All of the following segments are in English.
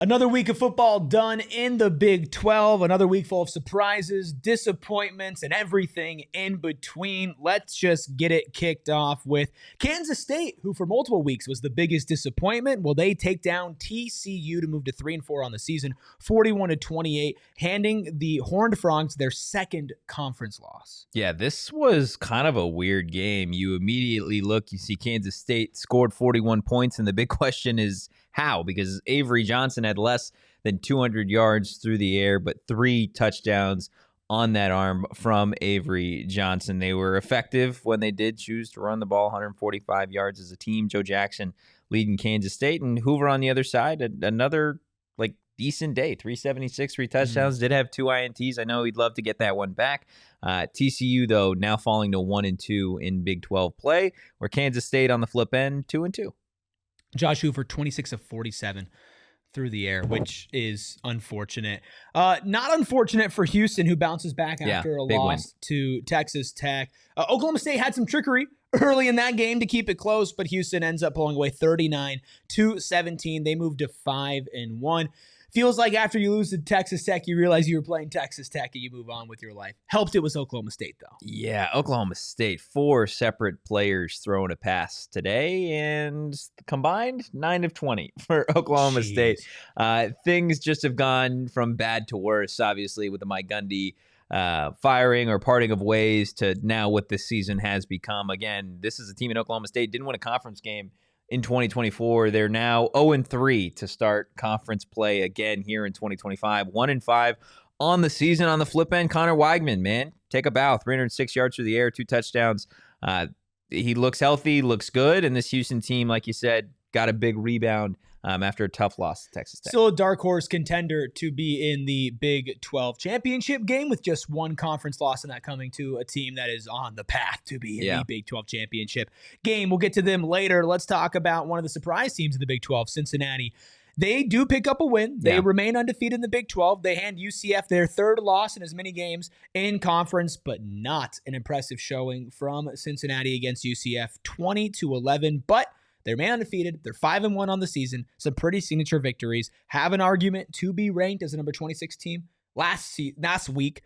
Another week of football done in the Big 12. Another week full of surprises, disappointments, and everything in between. Let's just get it kicked off with Kansas State, who for multiple weeks was the biggest disappointment. Will they take down TCU to move to 3-4 on the season, 41-28, handing the Horned Frogs their second conference loss? Yeah, this was kind of a weird game. You immediately look, you see Kansas State scored 41 points, and the big question is how? Because Avery Johnson had less than 200 yards through the air, but 3 touchdowns on that arm from Avery Johnson. They were effective when they did choose to run the ball, 145 yards as a team. Joe Jackson leading Kansas State, and Hoover on the other side, another decent day, 376, 3 touchdowns, did have 2 INTs. I know he'd love to get that one back. TCU, though, now falling to 1-2 in Big 12 play, where Kansas State on the flip end, 2-2. Josh Hoover, 26 of 47 through the air, which is unfortunate. Not unfortunate for Houston, who bounces back after a loss to Texas Tech. Oklahoma State had some trickery early in that game to keep it close, but Houston ends up pulling away 39-17. They moved to 5-1. Feels like after you lose to Texas Tech, you realize you were playing Texas Tech and you move on with your life. Helped it was Oklahoma State, though. Yeah, Oklahoma State, 4 separate players throwing a pass today, and combined 9 of 20 for Oklahoma State. Things just have gone from bad to worse, obviously, with the Mike Gundy firing or parting of ways to now what this season has become. Again, this is a team in Oklahoma State, didn't win a conference game in 2024. They're now 0-3 to start conference play again here in 2025. 1-5 on the season. On the flip end, Connor Weigman, man, take a bow. 306 yards through the air, 2 touchdowns. He looks healthy, looks good. And this Houston team, like you said, got a big rebound after a tough loss to Texas Tech. Still a dark horse contender to be in the Big 12 championship game, with just 1 conference loss, and that coming to a team that is on the path to be in the Big 12 championship game. We'll get to them later. Let's talk about one of the surprise teams in the Big 12, Cincinnati. They do pick up a win. They remain undefeated in the Big 12. They hand UCF their 3rd loss in as many games in conference, but not an impressive showing from Cincinnati against UCF, 20-11. But they remain undefeated. They're 5-1 on the season. Some pretty signature victories. Have an argument to be ranked as a number 26 team last week.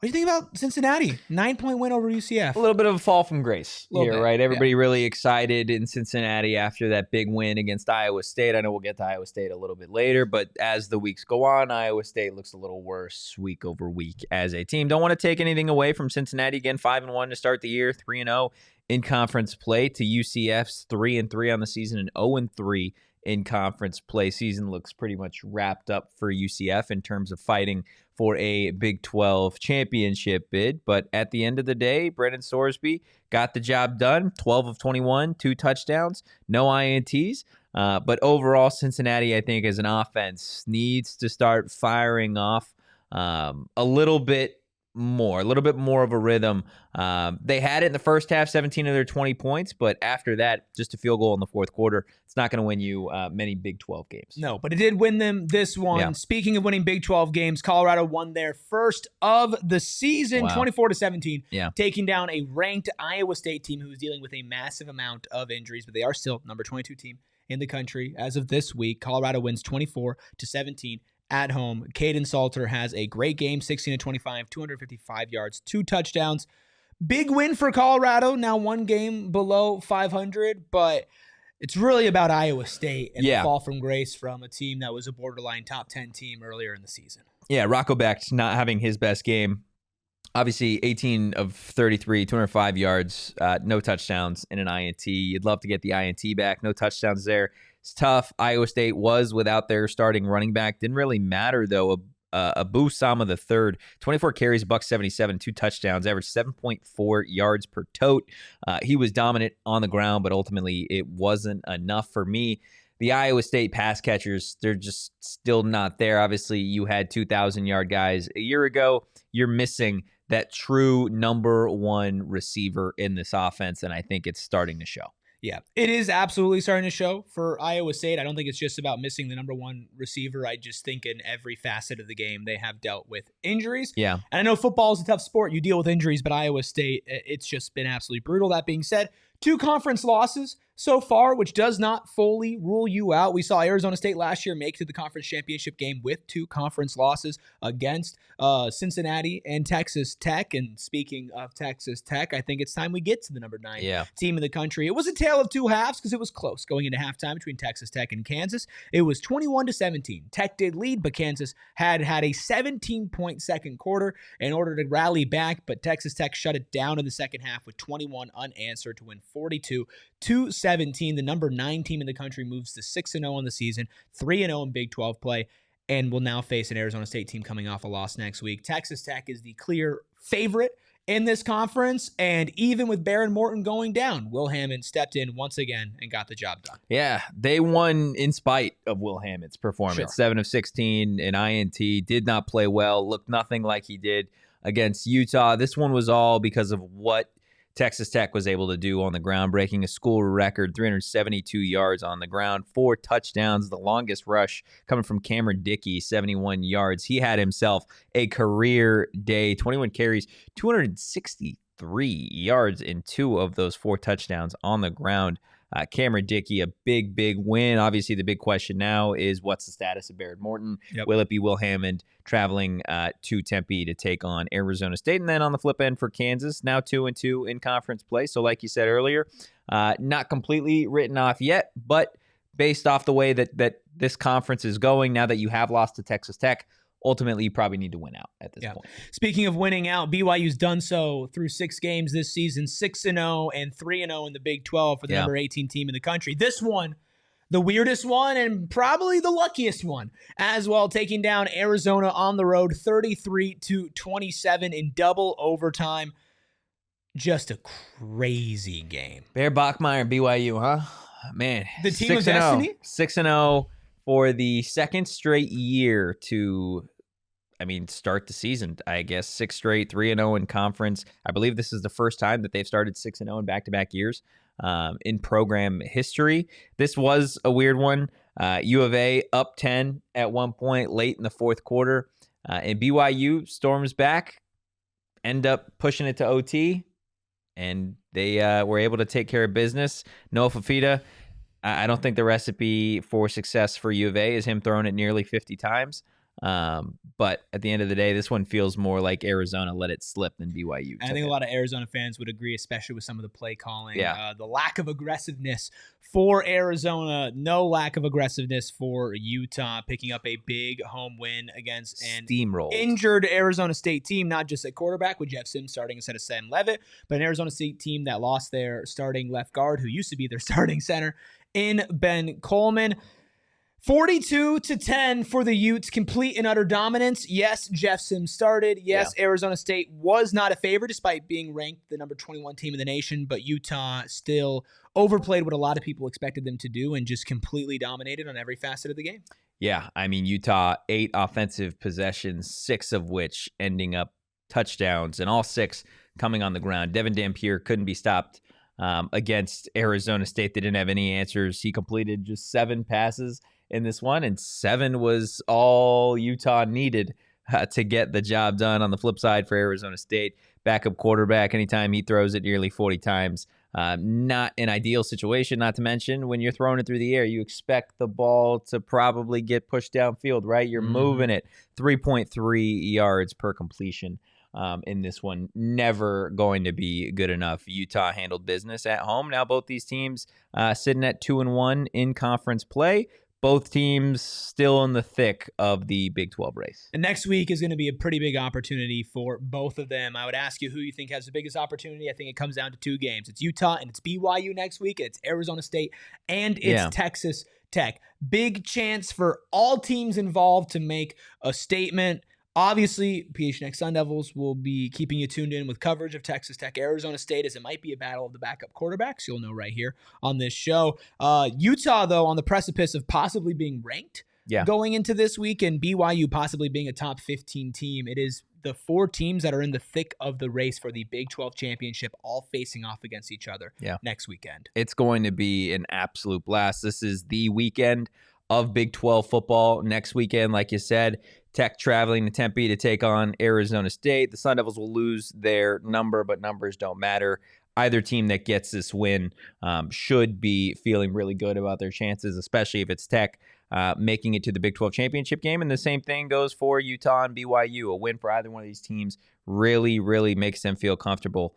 What do you think about Cincinnati? 9-point win over UCF. A little bit of a fall from grace here, right? Everybody really excited in Cincinnati after that big win against Iowa State. I know we'll get to Iowa State a little bit later, but as the weeks go on, Iowa State looks a little worse week over week as a team. Don't want to take anything away from Cincinnati. Again, 5-1 to start the year, 3-0 in conference play to UCF's 3-3 on the season and 0-3 in conference play. Season looks pretty much wrapped up for UCF in terms of fighting for a Big 12 championship bid. But at the end of the day, Brendan Sorsby got the job done. 12 of 21, 2 touchdowns, no INTs. But overall, Cincinnati, I think, as an offense, needs to start firing off a little bit more of a rhythm. They had it in the first half, 17 of their 20 points, but after that, just a field goal in the 4th quarter. It's not going to win you many Big 12 games. No, but it did win them this one. Yeah. Speaking of winning Big 12 games, Colorado won their first of the season, 24-17, taking down a ranked Iowa State team who is dealing with a massive amount of injuries, but they are still number 22 team in the country as of this week. Colorado wins 24-17. At home. Caden Salter has a great game, 16-25, 255 yards, 2 touchdowns. Big win for Colorado, now 1 game below 500, but it's really about Iowa State and the fall from grace from a team that was a borderline top 10 team earlier in the season. Yeah, Rocco Becht not having his best game. Obviously, 18 of 33, 205 yards, no touchdowns, and an INT. You'd love to get the INT back. No touchdowns there. It's tough. Iowa State was without their starting running back. Didn't really matter, though. Abu Sama III, 24 carries, $177, 2 touchdowns, averaged 7.4 yards per tote. He was dominant on the ground, but ultimately it wasn't enough for me. The Iowa State pass catchers, they're just still not there. Obviously, you had 2,000-yard guys a year ago. You're missing that true number 1 receiver in this offense, and I think it's starting to show. Yeah, it is absolutely starting to show for Iowa State. I don't think it's just about missing the number 1 receiver. I just think in every facet of the game, they have dealt with injuries. Yeah. And I know football is a tough sport. You deal with injuries, but Iowa State, it's just been absolutely brutal. That being said, 2 conference losses so far, which does not fully rule you out. We saw Arizona State last year make it to the conference championship game with 2 conference losses against Cincinnati and Texas Tech. And speaking of Texas Tech, I think it's time we get to the number 9 team in the country. It was a tale of 2 halves because it was close going into halftime between Texas Tech and Kansas. It was 21-17. Tech did lead, but Kansas had a 17-point second quarter in order to rally back, but Texas Tech shut it down in the second half with 21 unanswered to win 42-17. The number 9 team in the country moves to 6-0 on the season, 3-0 in Big 12 play, and will now face an Arizona State team coming off a loss next week. Texas Tech is the clear favorite in this conference, and even with Baron Morton going down, Will Hammond stepped in once again and got the job done. Yeah, they won in spite of Will Hammond's performance. Sure. 7 of 16 in INT, did not play well, looked nothing like he did against Utah. This one was all because of what Texas Tech was able to do on the ground, breaking a school record, 372 yards on the ground, 4 touchdowns, the longest rush coming from Cameron Dickey, 71 yards. He had himself a career day, 21 carries, 263 yards in 2 of those 4 touchdowns on the ground. Cameron Dickey, a big, big win. Obviously, the big question now is what's the status of Baron Morton? Yep. Will it be Will Hammond traveling to Tempe to take on Arizona State? And then on the flip end for Kansas, now 2-2 in conference play. So like you said earlier, not completely written off yet, but based off the way that this conference is going, now that you have lost to Texas Tech, ultimately, you probably need to win out at this point. Speaking of winning out, BYU's done so through 6 games this season, 6-0 and 3-0 in the Big 12 for the number 18 team in the country. This one, the weirdest one and probably the luckiest one as well, taking down Arizona on the road 33-27 in double overtime. Just a crazy game. Bear Bachmeier, BYU, huh? Man. The team of destiny? 6-0 for the second straight year to start the season, I guess. 6 straight, 3-0 in conference. I believe this is the first time that they've started 6-0 in back-to-back years in program history. This was a weird one. U of A up 10 at one point late in the fourth quarter. And BYU storms back, end up pushing it to OT, and they were able to take care of business. Noah Fafita, I don't think the recipe for success for U of A is him throwing it nearly 50 times. But at the end of the day, this one feels more like Arizona let it slip than BYU. I think a lot of Arizona fans would agree, especially with some of the play calling. The lack of aggressiveness for Arizona, no lack of aggressiveness for Utah, picking up a big home win against an injured Arizona State team, not just at quarterback with Jeff Sims starting instead of Sam Leavitt, but an Arizona State team that lost their starting left guard, who used to be their starting center, in Ben Coleman. 42-10 for the Utes, complete and utter dominance. Yes, Jeff Sims started. Yes, Arizona State was not a favorite despite being ranked the number 21 team in the nation, but Utah still overplayed what a lot of people expected them to do and just completely dominated on every facet of the game. Yeah, Utah, 8 offensive possessions, 6 of which ending up touchdowns, and all 6 coming on the ground. Devon Dampier couldn't be stopped against Arizona State. They didn't have any answers. He completed just 7 passes in this one, and 7 was all Utah needed to get the job done. On the flip side for Arizona State, backup quarterback, anytime he throws it nearly 40 times, not an ideal situation, not to mention when you're throwing it through the air, you expect the ball to probably get pushed downfield, right? You're moving it. 3.3 yards per completion in this one. Never going to be good enough. Utah handled business at home. Now both these teams sitting at 2-1 in conference play. Both teams still in the thick of the Big 12 race. And next week is going to be a pretty big opportunity for both of them. I would ask you who you think has the biggest opportunity. I think it comes down to 2 games. It's Utah and it's BYU next week. It's Arizona State and it's Texas Tech. Big chance for all teams involved to make a statement. Obviously, PHNX Sun Devils will be keeping you tuned in with coverage of Texas Tech, Arizona State, as it might be a battle of the backup quarterbacks. You'll know right here on this show. Utah, though, on the precipice of possibly being ranked going into this week, and BYU possibly being a top 15 team. It is the 4 teams that are in the thick of the race for the Big 12 championship, all facing off against each other next weekend. It's going to be an absolute blast. This is the weekend of Big 12 football. Next weekend, like you said, Tech traveling to Tempe to take on Arizona State. The Sun Devils will lose their number, but numbers don't matter. either team that gets this win should be feeling really good about their chances, especially if it's Tech making it to the Big 12 championship game. And the same thing goes for Utah and BYU. A win for either one of these teams really, really makes them feel comfortable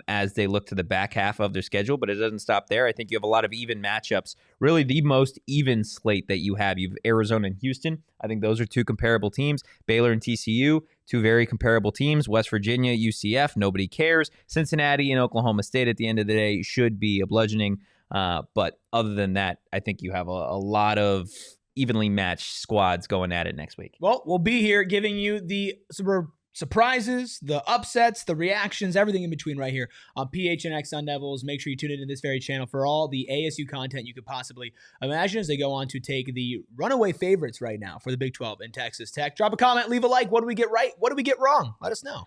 as they look to the back half of their schedule. But it doesn't stop there. I think you have a lot of even matchups, really the most even slate that you have. You have Arizona and Houston. I think those are two comparable teams. Baylor and TCU, two very comparable teams. West Virginia, UCF, nobody cares. Cincinnati and Oklahoma State at the end of the day should be a bludgeoning. But other than that, I think you have a lot of evenly matched squads going at it next week. Well, we'll be here giving you the surprises, the upsets, the reactions, everything in between right here on PHNX Sun Devils. Make sure you tune into this very channel for all the ASU content you could possibly imagine as they go on to take the runaway favorites right now for the Big 12 in Texas Tech. Drop a comment, leave a like. What do we get right? What do we get wrong? Let us know.